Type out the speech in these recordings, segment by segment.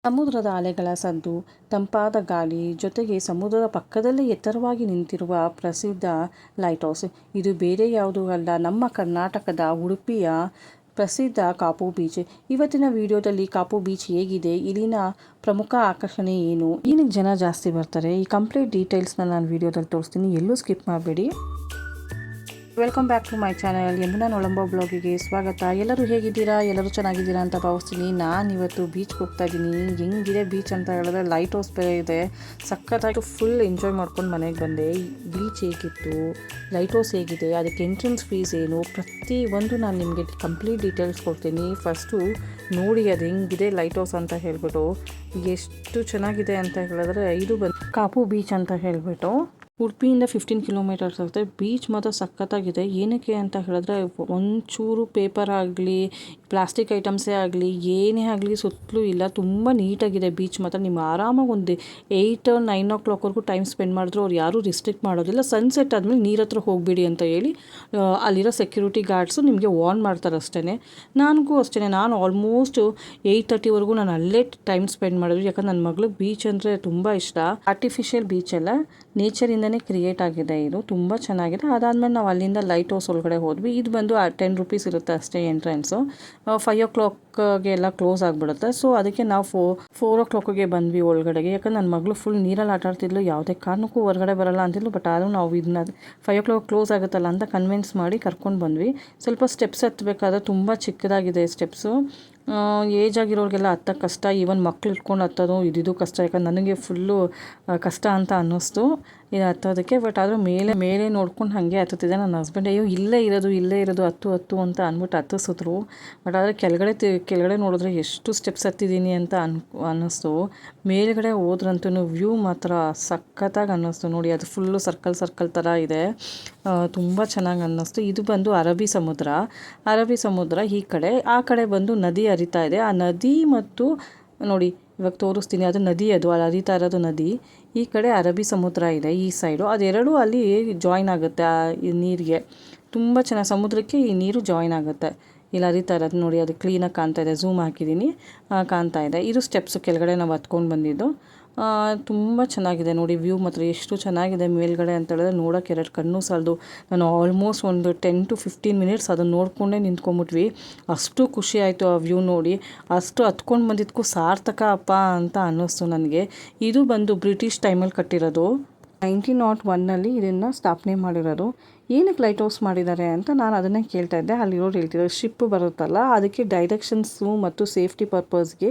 ಸಮುದ್ರದ ಅಲೆಗಳ ಸದ್ದು, ತಂಪಾದ ಗಾಳಿ ಜೊತೆಗೆ ಸಮುದ್ರದ ಪಕ್ಕದಲ್ಲೇ ಎತ್ತರವಾಗಿ ನಿಂತಿರುವ ಪ್ರಸಿದ್ಧ ಲೈಟ್ ಹೌಸ್. ಇದು ಬೇರೆ ಯಾವುದೂ ಅಲ್ಲ, ನಮ್ಮ ಕರ್ನಾಟಕದ ಉಡುಪಿಯ ಪ್ರಸಿದ್ಧ ಕಾಪು ಬೀಚ್. ಇವತ್ತಿನ ವಿಡಿಯೋದಲ್ಲಿ ಕಾಪು ಬೀಚ್ ಹೇಗಿದೆ, ಇಲ್ಲಿನ ಪ್ರಮುಖ ಆಕರ್ಷಣೆ ಏನು, ಏನಕ್ಕೆ ಜನ ಜಾಸ್ತಿ ಬರ್ತಾರೆ, ಈ ಕಂಪ್ಲೀಟ್ ಡೀಟೇಲ್ಸ್ನ ನಾನು ವಿಡಿಯೋದಲ್ಲಿ ತೋರಿಸ್ತೀನಿ. ಎಲ್ಲೂ ಸ್ಕಿಪ್ ಮಾಡಬೇಡಿ. Welcome back to my channel. Yamuna Nolamba ಬ್ಲಾಗಿಗೆ ಸ್ವಾಗತ. ಎಲ್ಲರೂ ಹೇಗಿದ್ದೀರಾ? ಎಲ್ಲರೂ ಚೆನ್ನಾಗಿದ್ದೀರಾ ಅಂತ ಭಾವಿಸ್ತೀನಿ. ನಾನು ಇವತ್ತು ಬೀಚ್ಗೆ ಹೋಗ್ತಾ ಇದ್ದೀನಿ. ಹೆಂಗಿದೆ ಬೀಚ್ ಅಂತ ಹೇಳಿದ್ರೆ ಲೈಟ್ ಹೌಸ್ ಬೇರೆ ಇದೆ, ಸಖತ್ತಾಗಿ ಫುಲ್ ಎಂಜಾಯ್ ಮಾಡ್ಕೊಂಡು ಮನೆಗೆ ಬಂದೆ. ಬೀಚ್ ಹೇಗಿತ್ತು, ಲೈಟ್ ಹೌಸ್ ಹೇಗಿದೆ, ಅದಕ್ಕೆ ಎಂಟ್ರೆನ್ಸ್ ಫೀಸ್ ಏನು, ಪ್ರತಿಯೊಂದು ನಾನು ನಿಮಗೆ ಕಂಪ್ಲೀಟ್ ಡೀಟೇಲ್ಸ್ ಕೊಡ್ತೀನಿ. ಫಸ್ಟು ನೋಡಿ ಅದು ಹೆಂಗಿದೆ ಲೈಟ್ ಹೌಸ್ ಅಂತ ಹೇಳ್ಬಿಟ್ಟು. ಎಷ್ಟು ಚೆನ್ನಾಗಿದೆ ಅಂತ ಹೇಳಿದ್ರೆ ಇದು ಕಾಪು ಬೀಚ್ ಅಂತ ಹೇಳಿಬಿಟ್ಟು ಉಡುಪಿಯಿಂದ 15 ಕಿಲೋಮೀಟರ್ಸ್ ಆಗುತ್ತೆ. ಬೀಚ್ ಮಾತ್ರ ಸಖತ್ತಾಗಿದೆ. ಏನಕ್ಕೆ ಅಂತ ಹೇಳಿದ್ರೆ ಒಂಚೂರು ಪೇಪರ್ ಆಗಲಿ, ಪ್ಲಾಸ್ಟಿಕ್ ಐಟಮ್ಸೇ ಆಗಲಿ, ಏನೇ ಆಗಲಿ ಸುತ್ತಲೂ ಇಲ್ಲ. ತುಂಬ ನೀಟಾಗಿದೆ ಬೀಚ್ ಮಾತ್ರ. ನಿಮ್ಮ ಆರಾಮಾಗಿ ಒಂದು 8-9 ಓ ಕ್ಲಾಕ್ವರೆಗೂ ಟೈಮ್ ಸ್ಪೆಂಡ್ ಮಾಡಿದ್ರು ಅವ್ರು ಯಾರೂ ರಿಸ್ಟ್ರಿಕ್ಟ್ ಮಾಡೋದಿಲ್ಲ. ಸನ್ಸೆಟ್ ಆದಮೇಲೆ ನೀರ ಹತ್ರ ಹೋಗಬೇಡಿ ಅಂತ ಹೇಳಿ ಅಲ್ಲಿರೋ ಸೆಕ್ಯೂರಿಟಿ ಗಾರ್ಡ್ಸು ನಿಮಗೆ ವಾರ್ನ್ ಮಾಡ್ತಾರೆ ಅಷ್ಟೇ. ನನಗೂ ಅಷ್ಟೇ, ನಾನು ಆಲ್ಮೋಸ್ಟ್ 8:30ವರೆಗೂ ನಾನು ಅಲ್ಲೇ ಟೈಮ್ ಸ್ಪೆಂಡ್ ಮಾಡಿದ್ವಿ. ಯಾಕಂದ್ರೆ ನನ್ನ ಮಗಳಿಗೆ ಬೀಚ್ ಅಂದರೆ ತುಂಬ ಇಷ್ಟ. ಆರ್ಟಿಫಿಷಿಯಲ್ ಬೀಚ್ ಎಲ್ಲ ನೇಚರಿಂದನೇ ಕ್ರಿಯೇಟ್ ಆಗಿದೆ. ಇದು ತುಂಬ ಚೆನ್ನಾಗಿದೆ. ಅದಾದಮೇಲೆ ನಾವು ಅಲ್ಲಿಂದ ಲೈಟ್ ಹೌಸ್ ಒಳಗಡೆ ಹೋದ್ವಿ. ಇದು ಬಂದು 10 ರೂಪೀಸ್ ಇರುತ್ತೆ ಅಷ್ಟೇ ಎಂಟ್ರೆನ್ಸು. 5 ಓ ಕ್ಲಾಕ್ಗೆ ಎಲ್ಲ ಕ್ಲೋಸ್ ಆಗಿಬಿಡುತ್ತೆ. ಸೊ ಅದಕ್ಕೆ ನಾವು 4 ಓ ಕ್ಲಾಕ್ಗೆ ಬಂದ್ವಿ ಒಳಗಡೆಗೆ. ಯಾಕಂದ್ರೆ ನನ್ನ ಮಗಳು ಫುಲ್ ನೀರಲ್ಲಿ ಆಟ ಆಡ್ತಿದ್ಲು, ಯಾವುದೇ ಕಾರಣಕ್ಕೂ ಹೊರಗಡೆ ಬರಲ್ಲ ಅಂತಿದ್ಲು. ಬಟ್ ಆದರೂ ನಾವು ಇದನ್ನ 5 ಓ ಕ್ಲಾಕ್ ಕ್ಲೋಸ್ ಆಗುತ್ತಲ್ಲ ಅಂತ ಕನ್ವಿನ್ಸ್ ಮಾಡಿ ಕರ್ಕೊಂಡು ಬಂದ್ವಿ. ಸ್ವಲ್ಪ ಸ್ಟೆಪ್ಸ್ ಹತ್ತಬೇಕಾದ್ರೆ ತುಂಬ ಚಿಕ್ಕದಾಗಿದೆ ಸ್ಟೆಪ್ಸು. ಏಜ್ ಆಗಿರೋರಿಗೆಲ್ಲ ಹತ್ತಕ್ಕೆ ಕಷ್ಟ. ಈವನ್ ಮಕ್ಳು ಇಟ್ಕೊಂಡು ಹತ್ತೋದು ಇದು ಕಷ್ಟ. ಯಾಕಂದ್ರೆ ನನಗೆ ಫುಲ್ಲು ಕಷ್ಟ ಅಂತ ಅನ್ನಿಸ್ತು ಇದು ಹತ್ತೋದಕ್ಕೆ. ಬಟ್ ಆದರೂ ಮೇಲೆ ನೋಡ್ಕೊಂಡು ಹಾಗೆ ಹತ್ತುತ್ತಿದೆ. ನನ್ನ ಹಸ್ಬೆಂಡ್ ಅಯ್ಯೋ ಇಲ್ಲೇ ಇರೋದು ಹತ್ತು ಅಂತ ಅಂದ್ಬಿಟ್ಟು ಹತ್ತಿಸಿದ್ರು. ಬಟ್ ಆದರೆ ಕೆಳಗಡೆ ನೋಡಿದ್ರೆ ಎಷ್ಟು ಸ್ಟೆಪ್ಸ್ ಹತ್ತಿದ್ದೀನಿ ಅಂತ ಅನ್ನಿಸ್ತು. ಮೇಲ್ಗಡೆ ಹೋದ್ರಂತೂ ವ್ಯೂ ಮಾತ್ರ ಸಖತ್ತಾಗಿ ಅನ್ನಿಸ್ತು. ನೋಡಿ ಅದು ಫುಲ್ಲು ಸರ್ಕಲ್ ಥರ ಇದೆ, ತುಂಬ ಚೆನ್ನಾಗಿ ಅನ್ನಿಸ್ತು. ಇದು ಬಂದು ಅರಬ್ಬಿ ಸಮುದ್ರ. ಈ ಕಡೆ ಆ ಕಡೆ ಬಂದು ನದಿ ಹರಿತಾ ಇದೆ. ಆ ನದಿ ಮತ್ತು ನೋಡಿ ಇವಾಗ ತೋರಿಸ್ತೀನಿ, ಅದು ನದಿ, ಅದು ಹರಿತಾ ಇರೋದು ನದಿ. ಈ ಕಡೆ ಅರಬ್ಬಿ ಸಮುದ್ರ ಇದೆ ಈ ಸೈಡು. ಅದೆರಡೂ ಅಲ್ಲಿ ಜಾಯಿನ್ ಆಗುತ್ತೆ ಆ ನೀರಿಗೆ. ತುಂಬ ಚೆನ್ನಾಗಿ ಸಮುದ್ರಕ್ಕೆ ಈ ನೀರು ಜಾಯಿನ್ ಆಗುತ್ತೆ. ಇಲ್ಲಿ ಹರಿತಾ ಇರೋದು ನೋಡಿ, ಅದು ಕ್ಲೀನಾಗಿ ಕಾಣ್ತಾ ಇದೆ. ಝೂಮ್ ಹಾಕಿದ್ದೀನಿ, ಕಾಣ್ತಾ ಇದೆ. ಇದು ಸ್ಟೆಪ್ಸ್ ಕೆಳಗಡೆ ನಾವು ಹತ್ಕೊಂಡು ಬಂದಿದ್ದು. ತುಂಬ ಚೆನ್ನಾಗಿದೆ ನೋಡಿ ವ್ಯೂ ಮಾತ್ರ ಎಷ್ಟು ಚೆನ್ನಾಗಿದೆ ಮೇಲ್ಗಡೆ ಅಂತ ಹೇಳಿದ್ರೆ ನೋಡೋಕೆ 2 ಕಣ್ಣು ಸಾಲದು. ನಾನು ಆಲ್ಮೋಸ್ಟ್ ಒಂದು 10-15 ಮಿನಿಟ್ಸ್ ಅದನ್ನು ನೋಡಿಕೊಂಡೇ ನಿಂತ್ಕೊಂಡ್ಬಿಟ್ವಿ. ಅಷ್ಟು ಖುಷಿ ಆಯಿತು ಆ ವ್ಯೂ ನೋಡಿ. ಅಷ್ಟು ಹತ್ಕೊಂಡು ಬಂದಿದ್ದಕ್ಕೂ ಸಾರ್ಥಕ ಅಪ್ಪ ಅಂತ ಅನ್ನಿಸ್ತು ನನಗೆ. ಇದು ಬಂದು ಬ್ರಿಟಿಷ್ ಟೈಮಲ್ಲಿ ಕಟ್ಟಿರೋದು. 1901ನಲ್ಲಿ ಇದನ್ನು ಸ್ಥಾಪನೆ ಮಾಡಿರೋದು. ಏನಕ್ಕೆ ಲೈಟ್ ಹೌಸ್ ಮಾಡಿದ್ದಾರೆ ಅಂತ ನಾನು ಅದನ್ನೇ ಕೇಳ್ತಾ ಇದ್ದೆ. ಅಲ್ಲಿರೋರು ಹೇಳ್ತಿದ್ದಾರೆ ಶಿಪ್ ಬರುತ್ತಲ್ಲ ಅದಕ್ಕೆ ಡೈರೆಕ್ಷನ್ಸು ಮತ್ತು ಸೇಫ್ಟಿ ಪರ್ಪಸ್ಗೆ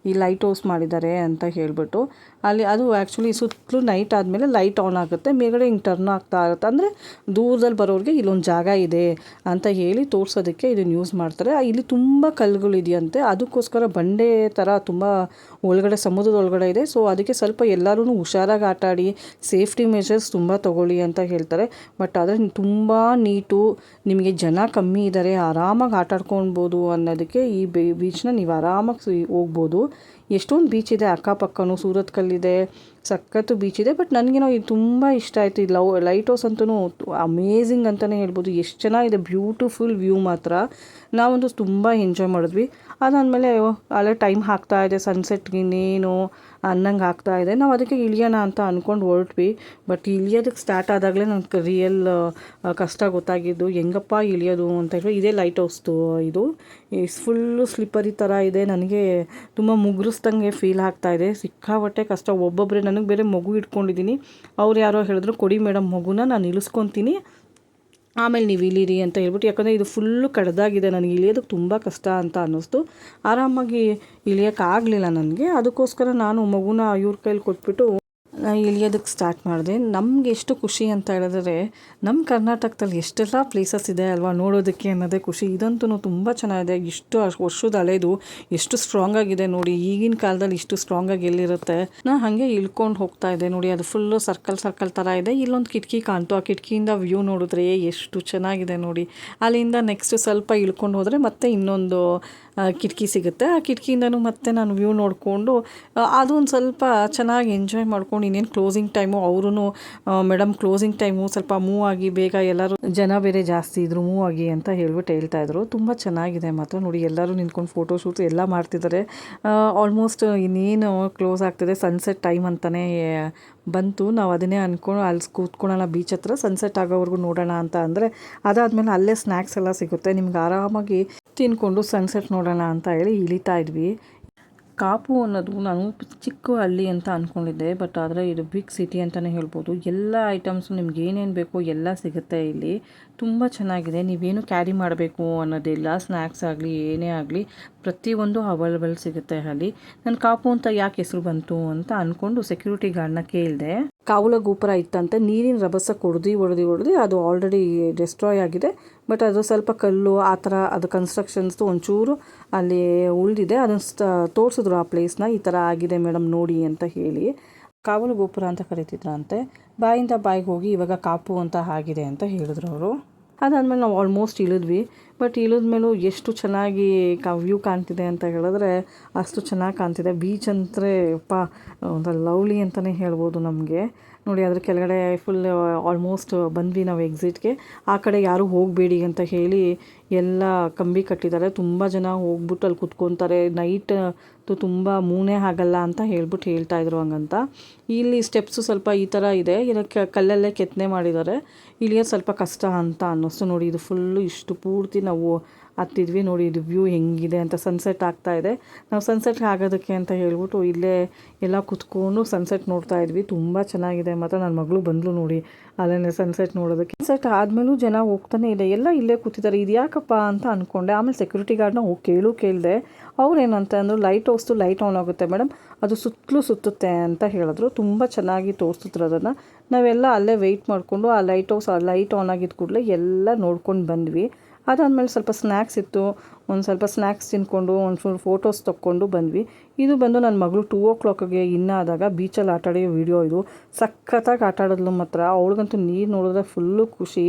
ಈ ಲೈಟ್ ಹೌಸ್ ಮಾಡಿದ್ದಾರೆ ಅಂತ ಹೇಳಿಬಿಟ್ಟು. ಅಲ್ಲಿ ಅದು ಆ್ಯಕ್ಚುಲಿ ಸುತ್ತಲೂ ನೈಟ್ ಆದಮೇಲೆ ಲೈಟ್ ಆನ್ ಆಗುತ್ತೆ, ಮೇಲ್ಗಡೆ ಹಿಂಗೆ ಟರ್ನ್ ಆಗ್ತಾ ಇರುತ್ತೆ. ಅಂದರೆ ದೂರದಲ್ಲಿ ಬರೋರಿಗೆ ಇಲ್ಲೊಂದು ಜಾಗ ಇದೆ ಅಂತ ಹೇಳಿ ತೋರಿಸೋದಕ್ಕೆ ಇದನ್ನು ಯೂಸ್ ಮಾಡ್ತಾರೆ. ಇಲ್ಲಿ ತುಂಬ ಕಲ್ಲುಗಳಿದೆಯಂತೆ, ಅದಕ್ಕೋಸ್ಕರ ಬಂಡೆ ಥರ ತುಂಬ ಒಳಗಡೆ ಸಮುದ್ರದ ಒಳಗಡೆ ಇದೆ. ಸೊ ಅದಕ್ಕೆ ಸ್ವಲ್ಪ ಎಲ್ಲರೂ ಹುಷಾರಾಗಿ ಆಟಾಡಿ ಸೇಫ್ಟಿ ಮೆಷರ್ಸ್ ತುಂಬ ತೊಗೊಳ್ಳಿ ಅಂತ ಹೇಳ್ತಾರೆ. ಬಟ್ ಆದರೆ ತುಂಬ ನೀಟು, ನಿಮಗೆ ಜನ ಕಮ್ಮಿ ಇದ್ದಾರೆ, ಆರಾಮಾಗಿ ಆಟ ಆಡ್ಕೊಳ್ಬೋದು ಅನ್ನೋದಕ್ಕೆ ಈ ಬೀಚ್ನ ನೀವು ಆರಾಮಾಗಿ ಹೋಗ್ಬೋದು. ಎಷ್ಟೊಂದು ಬೀಚ್ ಇದೆ ಅಕ್ಕಪಕ್ಕನೂ. ಸೂರತ್ ಕಲ್ಲಿದೆ, ಸಖತ್ತು ಬೀಚ್ ಇದೆ. ಬಟ್ ನನಗೇನೋ ಇದು ತುಂಬ ಇಷ್ಟ ಆಯಿತು. ಈ ಲೈಟ್ ಹೌಸ್ ಅಂತೂ ಅಮೇಝಿಂಗ್ ಅಂತಲೇ ಹೇಳ್ಬೋದು. ಎಷ್ಟು ಚೆನ್ನಾಗಿದೆ, ಬ್ಯೂಟಿಫುಲ್ ವ್ಯೂ ಮಾತ್ರ. ನಾವಂತೂ ತುಂಬ ಎಂಜಾಯ್ ಮಾಡಿದ್ವಿ. ಅದಾದಮೇಲೆ ಅಲ್ಲೇ ಟೈಮ್ ಆಗ್ತಾ ಇದೆ, ಸನ್ಸೆಟ್ಗೆ ಇನ್ನೇನು ಅನ್ನಂಗೆ ಆಗ್ತಾ ಇದೆ. ನಾವು ಅದಕ್ಕೆ ಇಳಿಯೋಣ ಅಂತ ಅಂದ್ಕೊಂಡು ಹೊರಟ್ವಿ. ಬಟ್ ಇಳಿಯೋದಕ್ಕೆ ಸ್ಟಾರ್ಟ್ ಆದಾಗಲೇ ನನಗೆ ರಿಯಲ್ ಕಷ್ಟ ಗೊತ್ತಾಗಿದ್ದು, ಹೆಂಗಪ್ಪ ಇಳಿಯೋದು ಅಂತ ಹೇಳಿ. ಇದೇ ಲೈಟ್ ಹೌಸ್ದು ಇದು. ಫುಲ್ಲು ಸ್ಲಿಪ್ಪರಿ ಥರ ಇದೆ. ನನಗೆ ತುಂಬ ಮುಗ್ರಿಸ್ದಂಗೆ ಫೀಲ್ ಆಗ್ತಾ ಇದೆ. ಸಿಕ್ಕಾಪಟ್ಟೆ ಕಷ್ಟ. ಒಬ್ಬೊಬ್ಬರೇ, ನನಗೆ ಬೇರೆ ಮಗು ಇಟ್ಕೊಂಡಿದ್ದೀನಿ. ಅವ್ರು ಯಾರೋ ಹೇಳಿದ್ರು ಕೊಡಿ ಮೇಡಮ್ ಮಗುನ, ನಾನು ಇಳಿಸ್ಕೊತೀನಿ ಆಮೇಲೆ ನೀವು ಇಳೀರಿ ಅಂತ ಹೇಳ್ಬಿಟ್ಟು. ಯಾಕಂದರೆ ಇದು ಫುಲ್ಲು ಕಡ್ದಾಗಿದೆ, ನನಗೆ ಇಳಿಯೋದಕ್ಕೆ ತುಂಬ ಕಷ್ಟ ಅಂತ ಅನ್ನಿಸ್ತು. ಆರಾಮಾಗಿ ಇಳಿಯೋಕ್ಕಾಗಲಿಲ್ಲ ನನಗೆ. ಅದಕ್ಕೋಸ್ಕರ ನಾನು ಮಗುನ ಇವ್ರ ಕೈಲಿ ಕೊಟ್ಬಿಟ್ಟು ಇಳಿಯೋದಕ್ಕೆ ಸ್ಟಾರ್ಟ್ ಮಾಡಿದೆ. ನಮಗೆ ಎಷ್ಟು ಖುಷಿ ಅಂತ ಹೇಳಿದ್ರೆ ನಮ್ಮ ಕರ್ನಾಟಕದಲ್ಲಿ ಎಷ್ಟೆಲ್ಲ ಪ್ಲೇಸಸ್ ಇದೆ ಅಲ್ವಾ ನೋಡೋದಕ್ಕೆ ಅನ್ನೋದೇ ಖುಷಿ. ಇದಂತೂ ತುಂಬ ಚೆನ್ನಾಗಿದೆ. ಇಷ್ಟು ವರ್ಷದ ಹಳೇದು, ಎಷ್ಟು ಸ್ಟ್ರಾಂಗ್ ಆಗಿದೆ ನೋಡಿ. ಈಗಿನ ಕಾಲದಲ್ಲಿ ಇಷ್ಟು ಸ್ಟ್ರಾಂಗಾಗಿ ಎಲ್ಲಿರುತ್ತೆ. ನಾನು ಹಾಗೆ ಇಳ್ಕೊಂಡು ಹೋಗ್ತಾ ಇದ್ದೆ ನೋಡಿ, ಅದು ಫುಲ್ಲು ಸರ್ಕಲ್ ಥರ ಇದೆ. ಇಲ್ಲೊಂದು ಕಿಟಕಿ ಕಾಣ್ತು, ಆ ಕಿಟಕಿಯಿಂದ ವ್ಯೂ ನೋಡಿದ್ರೆ ಎಷ್ಟು ಚೆನ್ನಾಗಿದೆ ನೋಡಿ. ಅಲ್ಲಿಂದ ನೆಕ್ಸ್ಟ್ ಸ್ವಲ್ಪ ಇಳ್ಕೊಂಡು ಹೋದರೆ ಮತ್ತೆ ಇನ್ನೊಂದು ಕಿಟಕಿ ಸಿಗುತ್ತೆ. ಆ ಕಿಟಕಿಯಿಂದನೂ ಮತ್ತೆ ನಾನು ವ್ಯೂ ನೋಡಿಕೊಂಡು ಅದು ಒಂದು ಸ್ವಲ್ಪ ಚೆನ್ನಾಗಿ ಎಂಜಾಯ್ ಮಾಡ್ಕೊಂಡು ಇನ್ನೇನು ಕ್ಲೋಸಿಂಗ್ ಟೈಮು ಅವರು ಮೇಡಮ್ ಕ್ಲೋಸಿಂಗ್ ಟೈಮು ಸ್ವಲ್ಪ ಮೂವ್ ಆಗಿ ಬೇಗ ಎಲ್ಲರೂ ಜನ ಬೇರೆ ಜಾಸ್ತಿ ಇದ್ರು ಮೂವ್ ಆಗಿ ಅಂತ ಹೇಳ್ಬಿಟ್ಟು ಹೇಳ್ತಾಯಿದ್ರು. ತುಂಬ ಚೆನ್ನಾಗಿದೆ ಮಾತ್ರ ನೋಡಿ, ಎಲ್ಲರೂ ನಿಂತ್ಕೊಂಡು ಫೋಟೋ ಶೂಟ್ಸ್ ಎಲ್ಲ ಮಾಡ್ತಿದ್ದಾರೆ. ಆಲ್ಮೋಸ್ಟ್ ಇನ್ನೇನು ಕ್ಲೋಸ್ ಆಗ್ತಿದೆ, ಸನ್ಸೆಟ್ ಟೈಮ್ ಅಂತಲೇ ಬಂತು. ನಾವು ಅದನ್ನೇ ಅಂದ್ಕೊಂಡು ಅಲ್ಲಿ ಕೂತ್ಕೊಳ್ಳೋಣ ಬೀಚ್ ಹತ್ರ, ಸನ್ಸೆಟ್ ಆಗೋವರೆಗೂ ನೋಡೋಣ ಅಂತ. ಅಂದರೆ ಅದಾದಮೇಲೆ ಅಲ್ಲೇ ಸ್ನ್ಯಾಕ್ಸ್ ಎಲ್ಲ ಸಿಗುತ್ತೆ, ನಿಮ್ಗೆ ಆರಾಮಾಗಿ ತಿನ್ಕೊಂಡು ಸನ್ಸೆಟ್ ನೋಡೋಣ ಅಂತ ಹೇಳಿ ಇಳಿತಾ ಇದ್ವಿ. ಕಾಪು ಅನ್ನೋದು ನಾನು ಚಿಕ್ಕ ಹಳ್ಳಿ ಅಂತ ಅಂದ್ಕೊಂಡಿದ್ದೆ, ಬಟ್ ಆದರೆ ಇದು ಬಿಗ್ ಸಿಟಿ ಅಂತಲೇ ಹೇಳ್ಬೋದು. ಎಲ್ಲ ಐಟಮ್ಸು ನಿಮ್ಗೆ ಏನೇನು ಬೇಕೋ ಎಲ್ಲ ಸಿಗುತ್ತೆ ಇಲ್ಲಿ. ತುಂಬ ಚೆನ್ನಾಗಿದೆ, ನೀವೇನು ಕ್ಯಾರಿ ಮಾಡಬೇಕು ಅನ್ನೋದಿಲ್ಲ. ಸ್ನ್ಯಾಕ್ಸ್ ಆಗಲಿ ಏನೇ ಆಗಲಿ ಪ್ರತಿಯೊಂದು ಅವೈಲೇಬಲ್ ಸಿಗುತ್ತೆ ಅಲ್ಲಿ. ನಾನು ಕಾಪು ಅಂತ ಯಾಕೆ ಹೆಸರು ಬಂತು ಅಂತ ಅಂದ್ಕೊಂಡು ಸೆಕ್ಯೂರಿಟಿ ಗಾರ್ಡ್ನ ಕೇಳಿದೆ. ಕಾವಲ ಗೋಪುರ ಇತ್ತಂತೆ, ನೀರಿನ ರಭಸ ಹೊಡೆದು ಅದು ಆಲ್ರೆಡಿ ಡೆಸ್ಟ್ರಾಯ್ ಆಗಿದೆ. ಬಟ್ ಅದು ಸ್ವಲ್ಪ ಕಲ್ಲು ಆ ಥರ ಅದು ಕನ್ಸ್ಟ್ರಕ್ಷನ್ಸ್ದು ಒಂಚೂರು ಅಲ್ಲಿ ಉಳಿದಿದೆ. ಅದನ್ನು ತೋರಿಸಿದ್ರು ಆ ಪ್ಲೇಸ್ನ, ಈ ಥರ ಆಗಿದೆ ಮೇಡಮ್ ನೋಡಿ ಅಂತ ಹೇಳಿ. ಕಾವಲು ಗೋಪುರ ಅಂತ ಕರೀತಿದ್ರಂತೆ. ಬಾಯಿಂದ ಬಾಯಿಗೆ ಹೋಗಿ ಇವಾಗ ಕಾಪು ಅಂತ ಆಗಿದೆ ಅಂತ ಹೇಳಿದ್ರು ಅವರು. ಅದಾದಮೇಲೆ ನಾವು ಆಲ್ಮೋಸ್ಟ್ ಇಳಿದ್ವಿ. ಬಟ್ ಇಳಿದ್ಮೇಲೂ ಎಷ್ಟು ಚೆನ್ನಾಗಿ ವ್ಯೂ ಕಾಣ್ತಿದೆ ಅಂತ ಹೇಳಿದ್ರೆ ಅಷ್ಟು ಚೆನ್ನಾಗಿ ಕಾಣ್ತಿದೆ. ಬೀಚ್ ಅಂದರೆ ಒಂದು ಲವ್ಲಿ ಅಂತಲೇ ಹೇಳ್ಬೋದು ನಮಗೆ. ನೋಡಿ ಅದ್ರ ಕೆಳಗಡೆ ಫುಲ್ ಆಲ್ಮೋಸ್ಟ್ ಬಂದ್ವಿ ನಾವು ಎಕ್ಸಿಟ್ಗೆ. ಆ ಕಡೆ ಯಾರೂ ಹೋಗಬೇಡಿ ಅಂತ ಹೇಳಿ ಎಲ್ಲ ಕಂಬಿ ಕಟ್ಟಿದ್ದಾರೆ. ತುಂಬ ಜನ ಹೋಗ್ಬಿಟ್ಟು ಅಲ್ಲಿ ಕುತ್ಕೊತಾರೆ. ನೈಟ್ ತುಂಬ ಮೂನೇ ಆಗಲ್ಲ ಅಂತ ಹೇಳ್ಬಿಟ್ಟು ಹೇಳ್ತಾಯಿದ್ರು ಹಂಗಂತ. ಇಲ್ಲಿ ಸ್ಟೆಪ್ಸು ಸ್ವಲ್ಪ ಈ ಥರ ಇದೆ, ಇದಕ್ಕೆ ಕಲ್ಲಲ್ಲೇ ಕೆತ್ತನೆ ಮಾಡಿದ್ದಾರೆ. ಇಳಿಯೋದು ಸ್ವಲ್ಪ ಕಷ್ಟ ಅಂತ ಅನ್ನಿಸ್ತು. ನೋಡಿ ಇದು ಫುಲ್ಲು ಇಷ್ಟು ಪೂರ್ತಿ ನಾವು ಹತ್ತಿದ್ವಿ. ನೋಡಿ ಇದು ವ್ಯೂ ಹೆಂಗಿದೆ ಅಂತ, ಸನ್ಸೆಟ್ ಆಗ್ತಾ ಇದೆ. ನಾವು ಸನ್ಸೆಟ್ ಆಗೋದಕ್ಕೆ ಅಂತ ಹೇಳ್ಬಿಟ್ಟು ಇಲ್ಲೇ ಎಲ್ಲ ಕುತ್ಕೊಂಡು ಸನ್ಸೆಟ್ ನೋಡ್ತಾ ಇದ್ವಿ. ತುಂಬ ಚೆನ್ನಾಗಿದೆ. ಮತ್ತು ನನ್ನ ಮಗಳು ಬಂದಳು ನೋಡಿ ಅಲ್ಲೇ ಸನ್ಸೆಟ್ ನೋಡೋದಕ್ಕೆ. ಸನ್ಸೆಟ್ ಆದಮೇಲೂ ಜನ ಹೋಗ್ತಾನೆ ಇದೆ, ಎಲ್ಲ ಇಲ್ಲೇ ಕೂತಿದ್ದಾರೆ. ಇದು ಯಾಕಪ್ಪ ಅಂತ ಅಂದ್ಕೊಂಡೆ. ಆಮೇಲೆ ಸೆಕ್ಯೂರಿಟಿ ಗಾರ್ಡ್ನ ಹೋಗಿ ಕೇಳಿದೆ. ಅವ್ರೇನಂತ ಅಂದರು, ಲೈಟ್ ಹೌಸ್ದು ಲೈಟ್ ಆನ್ ಆಗುತ್ತೆ ಮೇಡಮ್, ಅದು ಸುತ್ತಲೂ ಸುತ್ತುತ್ತೆ ಅಂತ ಹೇಳಿದ್ರು. ತುಂಬ ಚೆನ್ನಾಗಿ ತೋರಿಸಿದ್ರು ಅದನ್ನು. ನಾವೆಲ್ಲ ಅಲ್ಲೇ ವೆಯ್ಟ್ ಮಾಡಿಕೊಂಡು ಆ ಲೈಟ್ ಹೌಸ್ ಲೈಟ್ ಆನ್ ಆಗಿದ್ದ ಕೂಡಲೇ ಎಲ್ಲ ನೋಡ್ಕೊಂಡು ಬಂದ್ವಿ. ಅದಾದಮೇಲೆ ಸ್ವಲ್ಪ ಸ್ನ್ಯಾಕ್ಸ್ ಇತ್ತು, ಒಂದು ಸ್ವಲ್ಪ ಸ್ನ್ಯಾಕ್ಸ್ ತಿನ್ಕೊಂಡು ಒಂಚೂರು ಫೋಟೋಸ್ ತೊಗೊಂಡು ಬಂದ್ವಿ. ಇದು ಬಂದು ನನ್ನ ಮಗಳು 2 o'clock ಇನ್ನಾದಾಗ ಬೀಚಲ್ಲಿ ಆಟಾಡೋ ವೀಡಿಯೋ ಇದು. ಸಖತ್ತಾಗಿ ಆಟಾಡಿದ್ಲು ಮಾತ್ರ. ಅವಳಿಗಂತೂ ನೀರು ನೋಡಿದ್ರೆ ಫುಲ್ಲು ಖುಷಿ.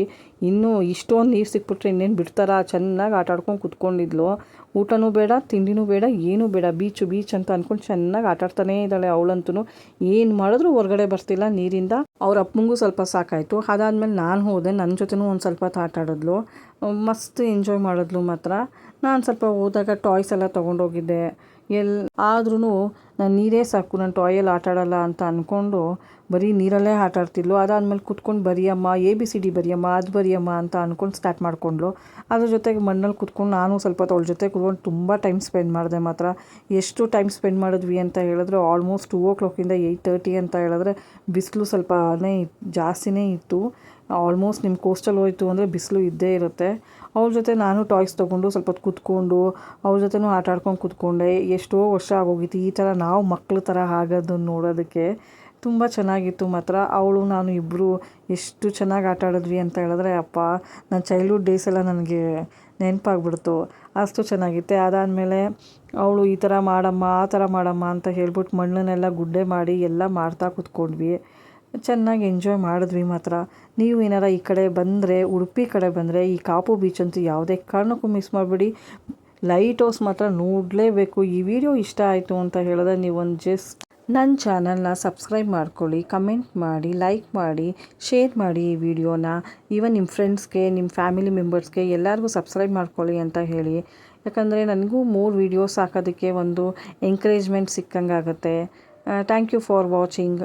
ಇನ್ನೂ ಇಷ್ಟೊಂದು ನೀರು ಸಿಕ್ಬಿಟ್ರೆ ಇನ್ನೇನು ಬಿಡ್ತಾರ, ಚೆನ್ನಾಗಿ ಆಟಾಡ್ಕೊಂಡು ಕುತ್ಕೊಂಡಿದ್ಲು. ಊಟನೂ ಬೇಡ, ತಿಂಡಿನೂ ಬೇಡ, ಏನೂ ಬೇಡ, ಬೀಚ್ ಅಂತ ಅಂದ್ಕೊಂಡು ಚೆನ್ನಾಗಿ ಆಟಾಡ್ತಾನೇ ಇದ್ದಾಳೆ ಅವಳಂತೂ. ಏನು ಮಾಡಿದ್ರು ಹೊರಗಡೆ ಬರ್ತಿಲ್ಲ ನೀರಿಂದ. ಅವ್ರ ಅಪ್ಪಂಗೂ ಸ್ವಲ್ಪ ಸಾಕಾಯಿತು. ಅದಾದಮೇಲೆ ನಾನು ಹೋದೆ, ನನ್ನ ಜೊತೆನೂ ಒಂದು ಸ್ವಲ್ಪ ಹೊತ್ತು ಆಟಾಡಿದ್ಲು. ಮಸ್ತ್ ಎಂಜಾಯ್ ಮಾಡಿದ್ಲು ಮಾತ್ರ. ನಾನು ಸ್ವಲ್ಪ ಹೋದಾಗ ಟಾಯ್ಸ್ ಎಲ್ಲ ತೊಗೊಂಡೋಗಿದ್ದೆ. ಆದ್ರೂ ನಾನು ನೀರೇ ಸಾಕು, ನಾನು ಟಾಯಲ್ಲಿ ಆಟಾಡಲ್ಲ ಅಂತ ಅಂದ್ಕೊಂಡು ಬರೀ ನೀರಲ್ಲೇ ಆಟಾಡ್ತಿದ್ಲು. ಅದಾದಮೇಲೆ ಕುತ್ಕೊಂಡು ಬರಿಯಮ್ಮ, ABCD ಬರಿಯಮ್ಮ, ಅದು ಬರಿಯಮ್ಮ ಅಂತ ಅಂದ್ಕೊಂಡು ಸ್ಟಾರ್ಟ್ ಮಾಡಿಕೊಂಡ್ಲು. ಅದ್ರ ಜೊತೆಗೆ ಮಣ್ಣಲ್ಲಿ ಕುತ್ಕೊಂಡು ನಾನು ಸ್ವಲ್ಪ ಅವಳ ಜೊತೆ ಕುತ್ಕೊಂಡು ತುಂಬ ಟೈಮ್ ಸ್ಪೆಂಡ್ ಮಾಡಿದೆ ಮಾತ್ರ. ಎಷ್ಟು ಟೈಮ್ ಸ್ಪೆಂಡ್ ಮಾಡಿದ್ವಿ ಅಂತ ಹೇಳಿದ್ರೆ ಆಲ್ಮೋಸ್ಟ್ 2 o'clock 8:30 ಅಂತ ಹೇಳಿದ್ರೆ ಬಿಸಿಲು ಸ್ವಲ್ಪನೇ ಜಾಸ್ತಿನೇ ಇತ್ತು. ಆಲ್ಮೋಸ್ಟ್ ನಿಮ್ಮ ಕೋಸ್ಟಲ್ ಹೋಯಿತು ಅಂದರೆ ಬಿಸಿಲು ಇದ್ದೇ ಇರುತ್ತೆ. ಅವ್ರ ಜೊತೆ ನಾನು ಟಾಯ್ಸ್ ತೊಗೊಂಡು ಸ್ವಲ್ಪ ಹೊತ್ತು ಕೂತ್ಕೊಂಡು ಅವ್ರ ಜೊತೆನೂ ಆಟ ಆಡ್ಕೊಂಡು ಕೂತ್ಕೊಂಡೆ. ಎಷ್ಟೋ ವರ್ಷ ಆಗೋಗಿತ್ತು ಈ ಥರ ನಾವು ಮಕ್ಕಳ ಥರ ಆಗೋದನ್ನು ನೋಡೋದಕ್ಕೆ. ತುಂಬ ಚೆನ್ನಾಗಿತ್ತು ಮಾತ್ರ. ಅವಳು ನಾನು ಇಬ್ಬರು ಎಷ್ಟು ಚೆನ್ನಾಗಿ ಆಟ ಆಡಿದ್ವಿ ಅಂತ ಹೇಳಿದ್ರೆ ಅಪ್ಪ, ನನ್ನ ಚೈಲ್ಡ್ಹುಡ್ ಡೇಸ್ ಎಲ್ಲ ನನಗೆ ನೆನಪಾಗ್ಬಿಡ್ತು, ಅಷ್ಟು ಚೆನ್ನಾಗಿತ್ತೆ. ಅದಾದಮೇಲೆ ಅವಳು ಈ ಥರ ಮಾಡಮ್ಮ ಆ ಥರ ಮಾಡಮ್ಮ ಅಂತ ಹೇಳ್ಬಿಟ್ಟು ಮಣ್ಣನ್ನೆಲ್ಲ ಗುಡ್ಡೆ ಮಾಡಿ ಎಲ್ಲ ಮಾಡ್ತಾ ಕೂತ್ಕೊಂಡ್ವಿ. ಚೆನ್ನಾಗಿ ಎಂಜಾಯ್ ಮಾಡಿದ್ವಿ ಮಾತ್ರ. ನೀವು ಏನಾರ ಈ ಕಡೆ ಬಂದರೆ, ಉಡುಪಿ ಕಡೆ ಬಂದರೆ ಈ ಕಾಪು ಬೀಚ್ ಅಂತೂ ಯಾವುದೇ ಕಾರಣಕ್ಕೂ ಮಿಸ್ ಮಾಡಬೇಡಿ. ಲೈಟ್ ಹೌಸ್ ಮಾತ್ರ ನೋಡಲೇಬೇಕು. ಈ ವಿಡಿಯೋ ಇಷ್ಟ ಆಯಿತು ಅಂತ ಹೇಳಿದ್ರೆ ನೀವೊಂದು ಜಸ್ಟ್ ನನ್ನ ಚಾನಲ್ನ ಸಬ್ಸ್ಕ್ರೈಬ್ ಮಾಡ್ಕೊಳ್ಳಿ, ಕಮೆಂಟ್ ಮಾಡಿ, ಲೈಕ್ ಮಾಡಿ, ಶೇರ್ ಮಾಡಿ ಈ ವಿಡಿಯೋನ. ಈವನ್ ನಿಮ್ಮ ಫ್ರೆಂಡ್ಸ್ಗೆ, ನಿಮ್ಮ ಫ್ಯಾಮಿಲಿ ಮೆಂಬರ್ಸ್ಗೆ ಎಲ್ಲರಿಗೂ ಸಬ್ಸ್ಕ್ರೈಬ್ ಮಾಡ್ಕೊಳ್ಳಿ ಅಂತ ಹೇಳಿ. ಯಾಕಂದರೆ ನನಗೂ ಮೋರ್ ವೀಡಿಯೋಸ್ ಹಾಕೋದಕ್ಕೆ ಒಂದು ಎಂಕರೇಜ್ಮೆಂಟ್ ಸಿಕ್ಕಂಗಾಗುತ್ತೆ. Thank you for watching.